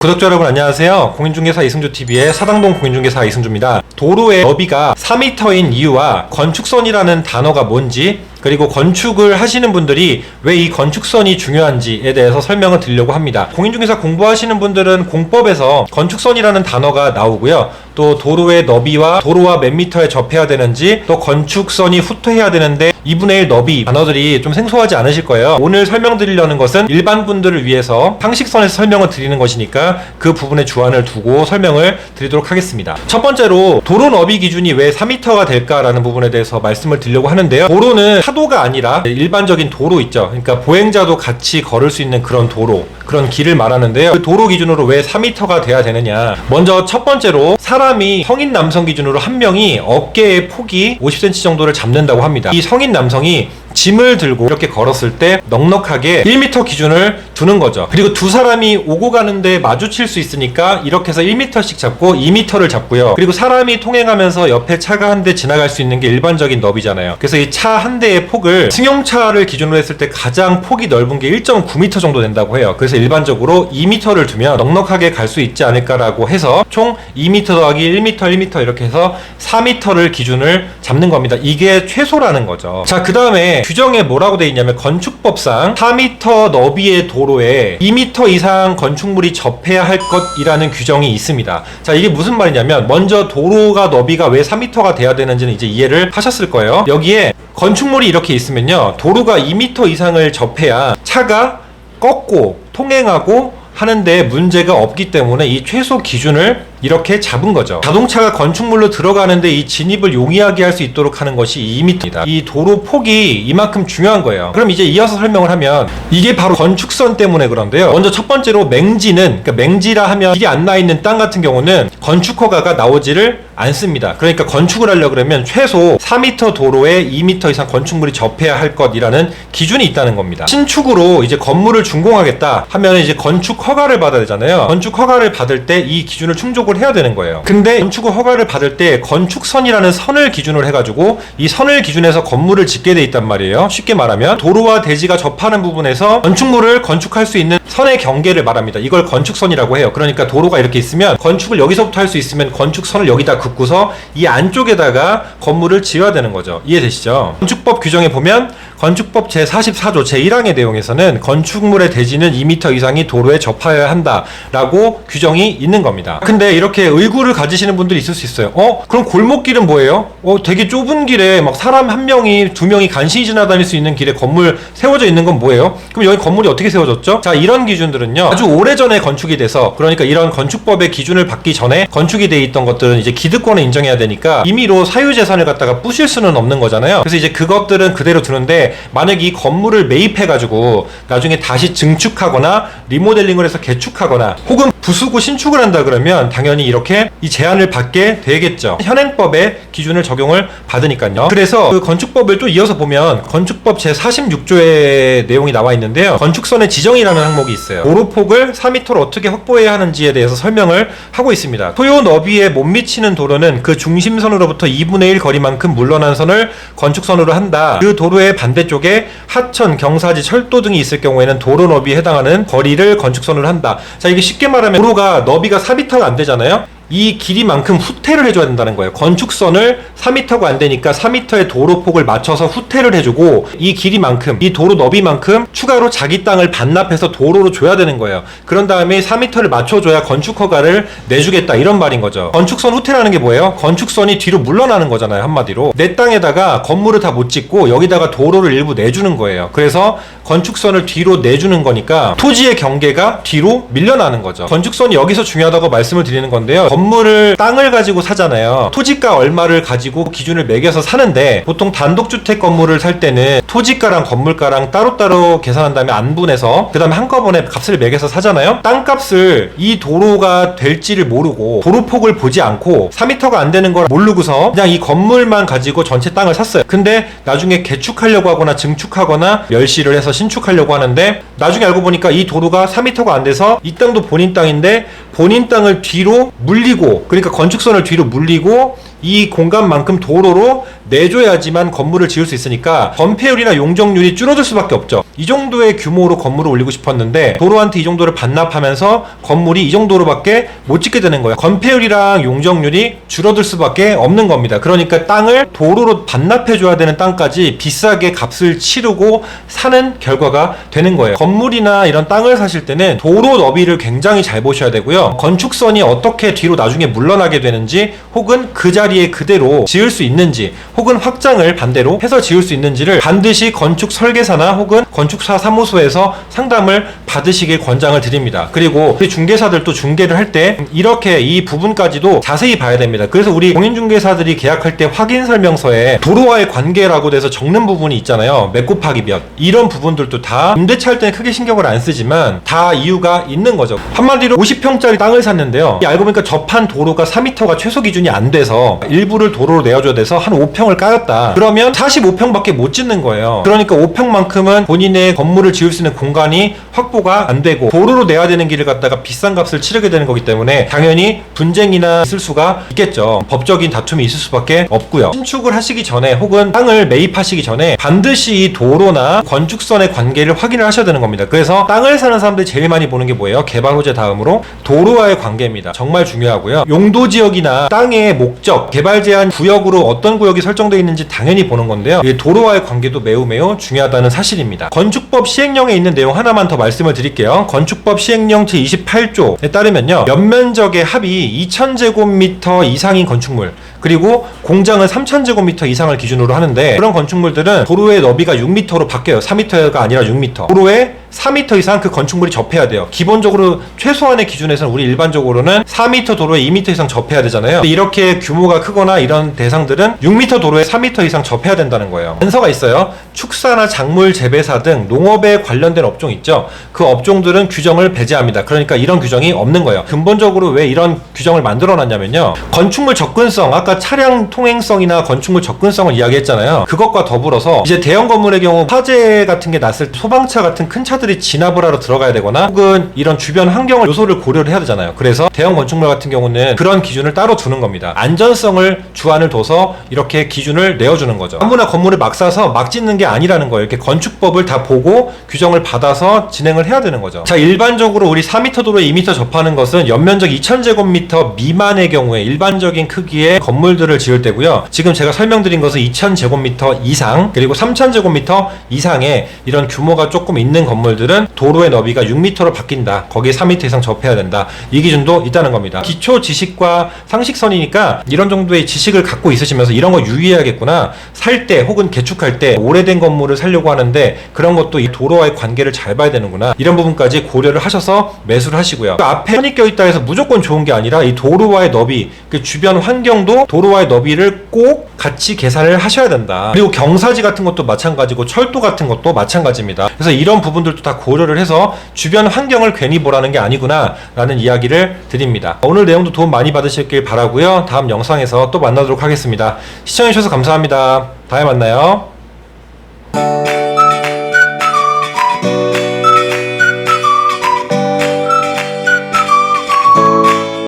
구독자 여러분 안녕하세요. 공인중개사 이승주TV의 사당동 공인중개사 이승주입니다. 도로의 너비가 4m인 이유와 건축선이라는 단어가 뭔지, 그리고 건축을 하시는 분들이 왜 이 건축선이 중요한지에 대해서 설명을 드리려고 합니다. 공인중개사 공부하시는 분들은 공법에서 건축선이라는 단어가 나오고요. 또 도로의 너비와 도로와 몇 미터에 접해야 되는지, 또 건축선이 후퇴해야 되는데 2분의 1 너비, 단어들이 좀 생소하지 않으실 거예요. 오늘 설명드리려는 것은 일반 분들을 위해서 상식선에서 설명을 드리는 것이니까 그 부분에 주안을 두고 설명을 드리도록 하겠습니다. 첫 번째로 도로 너비 기준이 왜 4m가 될까라는 부분에 대해서 말씀을 드리려고 하는데요. 도로는 차도가 아니라 일반적인 도로 있죠. 그러니까 보행자도 같이 걸을 수 있는 그런 도로, 그런 길을 말하는데요. 그 도로 기준으로 왜 4m가 돼야 되느냐. 먼저 첫 번째로 사람이 성인 남성 기준으로 한 명이 어깨의 폭이 50cm 정도를 잡는다고 합니다. 이 성인 남성이 짐을 들고 이렇게 걸었을 때 넉넉하게 1m 기준을 두는 거죠. 그리고 두 사람이 오고 가는데 마주칠 수 있으니까 이렇게 해서 1m씩 잡고 2m를 잡고요. 그리고 사람이 통행하면서 옆에 차가 한 대 지나갈 수 있는 게 일반적인 너비잖아요. 그래서 이 차 한 대의 폭을 승용차를 기준으로 했을 때 가장 폭이 넓은 게 1.9m 정도 된다고 해요. 그래서 일반적으로 2m를 두면 넉넉하게 갈 수 있지 않을까라고 해서 총 2m 더하기 1m, 1m 이렇게 해서 4m를 기준을 잡는 겁니다. 이게 최소라는 거죠. 자, 그 다음에 규정에 뭐라고 되어 있냐면 건축법상 4m 너비의 도로에 2m 이상 건축물이 접해야 할 것이라는 규정이 있습니다. 자, 이게 무슨 말이냐면 먼저 도로가 너비가 왜 4m가 돼야 되는지는 이제 이해를 하셨을 거예요. 여기에 건축물이 이렇게 있으면요, 도로가 2m 이상을 접해야 차가 꺾고 통행하고 하는데 문제가 없기 때문에 이 최소 기준을 이렇게 잡은 거죠. 자동차가 건축물로 들어가는데 이 진입을 용이하게 할 수 있도록 하는 것이 2m입니다. 이 도로 폭이 이만큼 중요한 거예요. 그럼 이제 이어서 설명을 하면 이게 바로 건축선 때문에 그런데요. 먼저 첫 번째로 맹지는, 그러니까 맹지라 하면 길이 안 나 있는 땅 같은 경우는 건축 허가가 나오지를 않습니다. 그러니까 건축을 하려고 그러면 최소 4m 도로에 2m 이상 건축물이 접해야 할 것이라는 기준이 있다는 겁니다. 신축으로 이제 건물을 준공하겠다 하면 이제 건축 허가를 받아야 되잖아요. 건축 허가를 받을 때 이 기준을 충족을 해야 되는 거예요. 근데 건축 허가를 받을 때 건축선이라는 선을 기준으로 해가지고 이 선을 기준해서 건물을 짓게 돼 있단 말이에요. 쉽게 말하면 도로와 대지가 접하는 부분에서 건축물을 건축할 수 있는 선의 경계를 말합니다. 이걸 건축선이라고 해요. 그러니까 도로가 이렇게 있으면 건축을 여기서부터 할 수 있으면 건축선을 여기다 긋고서 이 안쪽에다가 건물을 지어야 되는 거죠. 이해되시죠? 건축법 규정에 보면 건축법 제44조 제1항의 내용에서는 건축물의 대지는 2m 이상이 도로에 접하여야 한다라고 규정이 있는 겁니다. 근데 이렇게 의구를 가지시는 분들이 있을 수 있어요. 그럼 골목길은 뭐예요? 되게 좁은 길에 막 사람 한 명이, 두 명이 간신히 지나다닐 수 있는 길에 건물 세워져 있는 건 뭐예요? 그럼 여기 건물이 어떻게 세워졌죠? 자, 이런 기준들은요, 아주 오래전에 건축이 돼서, 그러니까 이런 건축법의 기준을 받기 전에 건축이 돼 있던 것들은 이제 기득권을 인정해야 되니까 임의로 사유재산을 갖다가 부실 수는 없는 거잖아요. 그래서 이제 그것들은 그대로 두는데, 만약 이 건물을 매입해가지고 나중에 다시 증축하거나 리모델링을 해서 개축하거나 혹은 부수고 신축을 한다 그러면 당연히 이렇게 이 제한을 받게 되겠죠. 현행법의 기준을 적용을 받으니까요. 그래서 그 건축법을 또 이어서 보면 건축법 제46조의 내용이 나와 있는데요. 건축선의 지정이라는 항목이 있어요. 도로폭을 4m로 어떻게 확보해야 하는지에 대해서 설명을 하고 있습니다. 소요 너비에 못 미치는 도로는 그 중심선으로부터 2분의 1 거리만큼 물러난 선을 건축선으로 한다. 그 도로의 반대쪽에 하천, 경사지, 철도 등이 있을 경우에는 도로 너비에 해당하는 거리를 건축선으로 한다. 자, 이게 쉽게 말하면 도로가 너비가 4m가 안 되잖아요. 이 길이만큼 후퇴를 해줘야 된다는 거예요. 건축선을 4m가 안 되니까 4m의 도로폭을 맞춰서 후퇴를 해주고 이 길이만큼, 이 도로 너비만큼 추가로 자기 땅을 반납해서 도로로 줘야 되는 거예요. 그런 다음에 4m를 맞춰줘야 건축허가를 내주겠다, 이런 말인 거죠. 건축선 후퇴라는 게 뭐예요? 건축선이 뒤로 물러나는 거잖아요. 한마디로 내 땅에다가 건물을 다 못 짓고 여기다가 도로를 일부 내주는 거예요. 그래서 건축선을 뒤로 내주는 거니까 토지의 경계가 뒤로 밀려나는 거죠. 건축선이 여기서 중요하다고 말씀을 드리는 건데요. 건물을, 땅을 가지고 사잖아요. 토지가 얼마를 가지고 기준을 매겨서 사는데, 보통 단독주택 건물을 살 때는 토지가랑 건물가랑 따로따로 계산한 다음에 안분해서 그 다음에 한꺼번에 값을 매겨서 사잖아요. 땅값을 이 도로가 될지를 모르고 도로폭을 보지 않고 4m가 안 되는 걸 모르고서 그냥 이 건물만 가지고 전체 땅을 샀어요. 근데 나중에 개축하려고 하거나 증축하거나 멸시를 해서 신축하려고 하는데 나중에 알고 보니까 이 도로가 4m가 안 돼서 이 땅도 본인 땅인데 본인 땅을 뒤로 물리고, 그러니까 건축선을 뒤로 물리고 이 공간만큼 도로로 내줘야지만 건물을 지을 수 있으니까 건폐율이나 용적률이 줄어들 수밖에 없죠. 이 정도의 규모로 건물을 올리고 싶었는데 도로한테 이 정도를 반납하면서 건물이 이 정도로밖에 못 짓게 되는 거예요. 건폐율이랑 용적률이 줄어들 수밖에 없는 겁니다. 그러니까 땅을 도로로 반납해줘야 되는 땅까지 비싸게 값을 치르고 사는 결과가 되는 거예요. 건물이나 이런 땅을 사실 때는 도로 너비를 굉장히 잘 보셔야 되고요. 건축선이 어떻게 뒤로 나중에 물러나게 되는지, 혹은 그 자리에 그대로 지을 수 있는지, 혹은 확장을 반대로 해서 지을 수 있는지를 반드시 건축 설계사나 혹은 건축사 사무소에서 상담을 받으시길 권장을 드립니다. 그리고 우리 중개사들도 중개를 할 때 이렇게 이 부분까지도 자세히 봐야 됩니다. 그래서 우리 공인중개사들이 계약할 때 확인 설명서에 도로와의 관계라고 돼서 적는 부분이 있잖아요. 몇 곱하기 몇, 이런 부분들도 다 임대차 할 때는 크게 신경을 안 쓰지만 다 이유가 있는 거죠. 한마디로 50평짜리 땅을 샀는데요, 알고 보니까 접한 도로가 4m가 최소 기준이 안 돼서 일부를 도로로 내어줘야 돼서 한 5평을 까였다. 그러면 45평밖에 못 짓는 거예요. 그러니까 5평만큼은 본인의 건물을 지을 수 있는 공간이 확보가 안 되고 도로로 내야 되는 길을 갖다가 비싼 값을 치르게 되는 거기 때문에 당연히 분쟁이나 있을 수가 있겠죠. 법적인 다툼이 있을 수밖에 없고요. 신축을 하시기 전에 혹은 땅을 매입하시기 전에 반드시 이 도로나 건축선의 관계를 확인을 하셔야 되는 겁니다. 그래서 땅을 사는 사람들이 제일 많이 보는 게 뭐예요? 개발 호재 다음으로 도로와의 관계입니다. 정말 중요하고요. 용도 지역이나 땅의 목적, 개발 제한 구역으로 어떤 구역이 설정되어 있는지 당연히 보는 건데요. 이 도로와의 관계도 매우 중요하다는 사실입니다. 건축법 시행령에 있는 내용 하나만 더 말씀을 드릴게요. 건축법 시행령 제28조에 따르면요, 연면적의 합이 2000제곱미터 이상인 건축물, 그리고 공장은 3000제곱미터 이상을 기준으로 하는데, 그런 건축물들은 도로의 너비가 6m로 바뀌어요. 4m가 아니라 6m. 도로에 4m 이상 그 건축물이 접해야 돼요. 기본적으로 최소한의 기준에서는 우리 일반적으로는 4m 도로에 2m 이상 접해야 되잖아요. 이렇게 규모가 크거나 이런 대상들은 6m 도로에 4m 이상 접해야 된다는 거예요. 단서가 있어요. 축사나 작물 재배사 등 농업에 관련된 업종 있죠. 그 업종들은 규정을 배제합니다. 그러니까 이런 규정이 없는 거예요. 근본적으로 왜 이런 규정을 만들어 놨냐면요, 건축물 접근성, 아까 차량 통행성이나 건축물 접근성을 이야기했잖아요. 그것과 더불어서 이제 대형 건물의 경우 화재 같은 게 났을 때 소방차 같은 큰 차들이 진압을 하러 들어가야 되거나 혹은 이런 주변 환경을 요소를 고려를 해야 되잖아요. 그래서 대형 건축물 같은 경우는 그런 기준을 따로 두는 겁니다. 안전성을 주안을 둬서 이렇게 기준을 내어주는 거죠. 아무나 건물을 막 사서 막 짓는 게 아니라는 거예요. 이렇게 건축법을 다 보고 규정을 받아서 진행을 해야 되는 거죠. 자, 일반적으로 우리 4m 도로에 2m 접하는 것은 연면적 2000제곱미터 미만의 경우에 일반적인 크기의 건물들을 지을 때고요. 지금 제가 설명드린 것은 2000제곱미터 이상, 그리고 3000제곱미터 이상의 이런 규모가 조금 있는 건물들은 도로의 너비가 6m로 바뀐다. 거기에 4m 이상 접해야 된다. 이 기준도 있다는 겁니다. 기초 지식과 상식선이니까 이런 정도의 지식을 갖고 있으시면서 이런 거 유의해야겠구나. 살 때 혹은 개축할 때 오래된 건물을 살려고 하는데 그런 것도 이 도로와의 관계를 잘 봐야 되는구나. 이런 부분까지 고려를 하셔서 매수를 하시고요. 그 앞에 선이 껴있다 해서 무조건 좋은 게 아니라 이 도로와의 너비, 그 주변 환경도 도로와의 너비를 꼭 같이 계산을 하셔야 된다. 그리고 경사지 같은 것도 마찬가지고 철도 같은 것도 마찬가지입니다. 그래서 이런 부분들도 다 고려를 해서 주변 환경을 괜히 보라는 게 아니구나 라는 이야기를 드립니다. 오늘 내용도 도움 많이 받으셨길 바라고요. 다음 영상에서 또 만나도록 하겠습니다. 시청해주셔서 감사합니다. 다음에 만나요.